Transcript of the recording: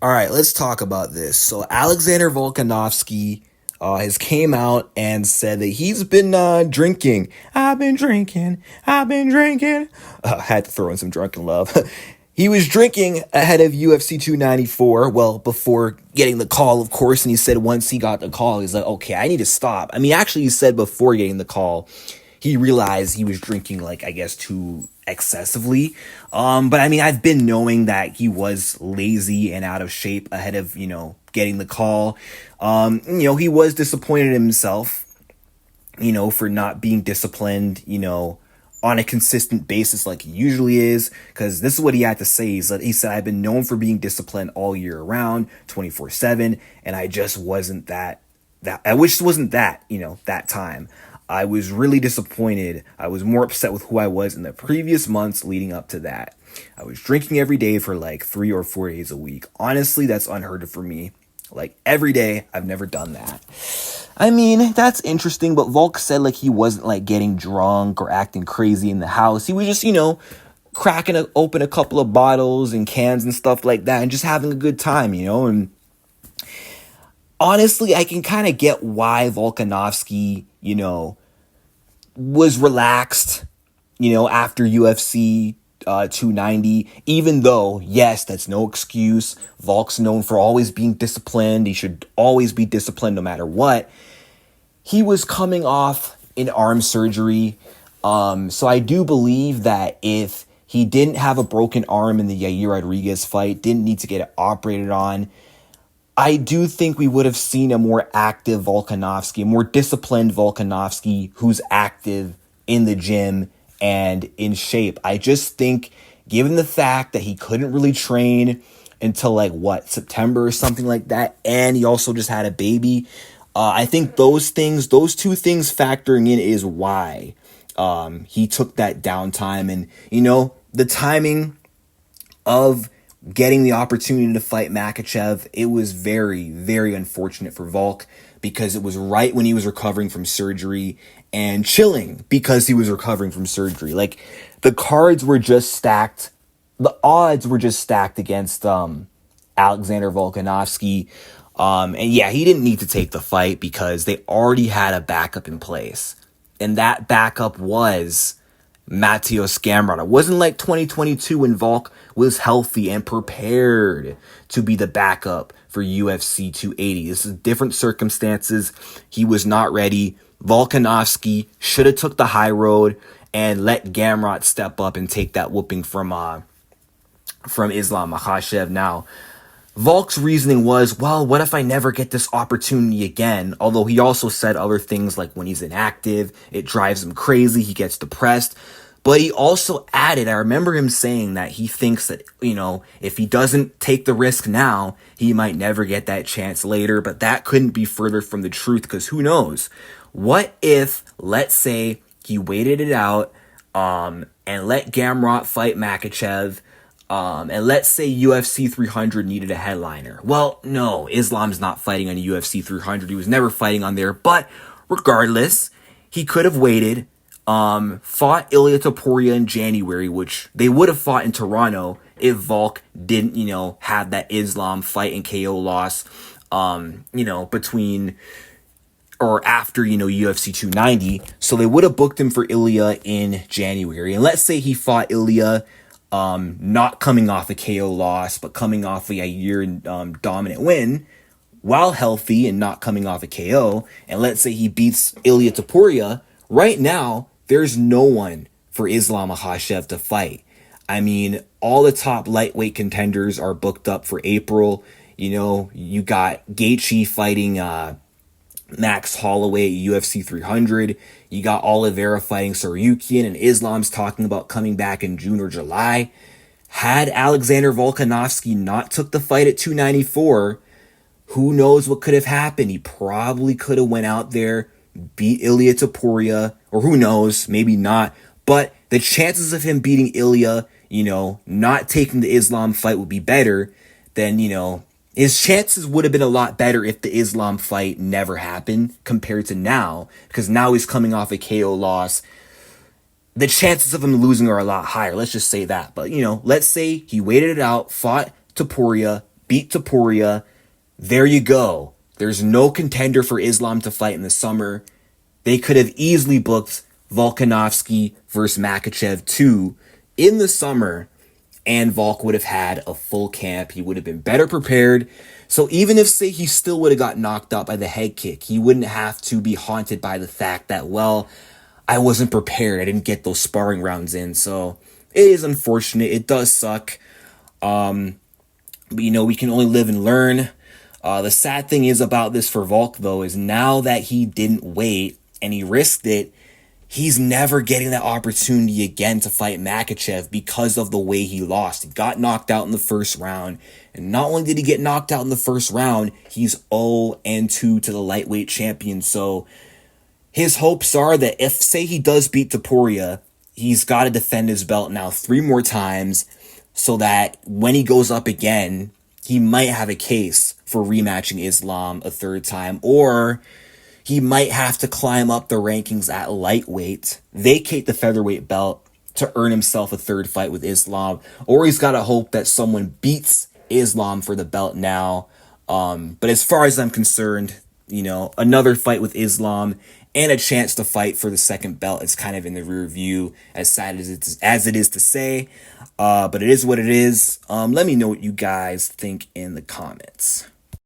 All right, let's talk about this. So Alexander Volkanovski has came out and said that he's been drinking. I've been drinking. I've been drinking. Had to throw in some drunken love. He was drinking ahead of UFC 294. Well, before getting the call, of course. And he said once he got the call, he's like, okay, I need to stop. I mean, actually, he said before getting the call, he realized he was drinking, like, I guess, too excessively. But I mean, I've been knowing that he was lazy and out of shape ahead of, getting the call. He was disappointed in himself, for not being disciplined, on a consistent basis like he usually is. Because this is what he had to say. He said, I've been known for being disciplined all year round, 24/7, and I just wasn't I wish it wasn't that time. I was really disappointed. I was more upset with who I was in the previous months leading up to that. I was drinking every day for like 3 or 4 days a week. Honestly, that's unheard of for me. Like every day, I've never done that. I mean, that's interesting, but Volk said like he wasn't like getting drunk or acting crazy in the house. He was just, cracking open a couple of bottles and cans and stuff like that and just having a good time, and honestly, I can kind of get why Volkanovski, was relaxed, after UFC 290, even though, yes, that's no excuse. Volk's known for always being disciplined. He should always be disciplined no matter what. He was coming off an arm surgery. So I do believe that if he didn't have a broken arm in the Yair Rodriguez fight, didn't need to get it operated on, I do think we would have seen a more active Volkanovski, a more disciplined Volkanovski who's active in the gym and in shape. I just think, given the fact that he couldn't really train until September or something like that, and he also just had a baby, I think those two things factoring in is why he took that downtime. And, the timing of getting the opportunity to fight Makhachev, it was very, very unfortunate for Volk because it was right when he was recovering from surgery and chilling because he was recovering from surgery. Like, the cards were just stacked. The odds were just stacked against Alexander Volkanovski. And yeah, he didn't need to take the fight because they already had a backup in place. And that backup was Mateusz Gamrot. It wasn't like 2022 when Volk was healthy and prepared to be the backup for UFC 280. This is different circumstances. He was not ready. Volkanovski should have took the high road and let Gamrot step up and take that whooping from Islam Makhachev. Now, Volk's reasoning was, well, what if I never get this opportunity again? Although he also said other things like when he's inactive, it drives him crazy, he gets depressed. But he also added, I remember him saying that he thinks that, if he doesn't take the risk now, he might never get that chance later. But that couldn't be further from the truth, because who knows? What if, let's say, he waited it out and let Gamrot fight Makhachev, and let's say UFC 300 needed a headliner. Well, no, Islam's not fighting on UFC 300. He was never fighting on there. But regardless, he could have waited, fought Ilia Topuria in January, which they would have fought in Toronto if Volk didn't, have that Islam fight and KO loss, between or after, UFC 290. So they would have booked him for Ilia in January. And let's say he fought Ilia, not coming off a KO loss, but coming off a year dominant win while healthy and not coming off a KO. And let's say he beats Ilia Topuria. Right now, there's no one for Islam Makhachev to fight. I mean, all the top lightweight contenders are booked up for April. You got Gaethje fighting Max Holloway at UFC 300. You got Oliveira fighting Saryukian, and Islam's talking about coming back in June or July. Had Alexander Volkanovski not took the fight at 294, who knows what could have happened? He probably could have went out there, beat Ilia Topuria, or who knows, maybe not. But the chances of him beating Ilia, not taking the Islam fight would be better than, his chances would have been a lot better if the Islam fight never happened compared to now, because now he's coming off a KO loss. The chances of him losing are a lot higher. Let's just say that. But, let's say he waited it out, fought Topuria, beat Topuria, there you go. There's no contender for Islam to fight in the summer. They could have easily booked Volkanovski versus Makhachev 2 in the summer, and Volk would have had a full camp. He would have been better prepared. So even if, say, he still would have got knocked out by the head kick, he wouldn't have to be haunted by the fact that, well, I wasn't prepared. I didn't get those sparring rounds in. So it is unfortunate. It does suck. But, we can only live and learn. The sad thing is about this for Volk, though, is now that he didn't wait and he risked it, he's never getting that opportunity again to fight Makhachev because of the way he lost. He got knocked out in the first round. And not only did he get knocked out in the first round, he's 0-2 to the lightweight champion. So his hopes are that if, say, he does beat Topuria, he's got to defend his belt now 3 more times so that when he goes up again, he might have a case for rematching Islam a 3rd time, or he might have to climb up the rankings at lightweight, vacate the featherweight belt to earn himself a 3rd fight with Islam, or he's got to hope that someone beats Islam for the belt now. But as far as I'm concerned, another fight with Islam and a chance to fight for the 2nd belt is kind of in the rear view, as sad as it is to say. But it is what it is. Let me know what you guys think in the comments.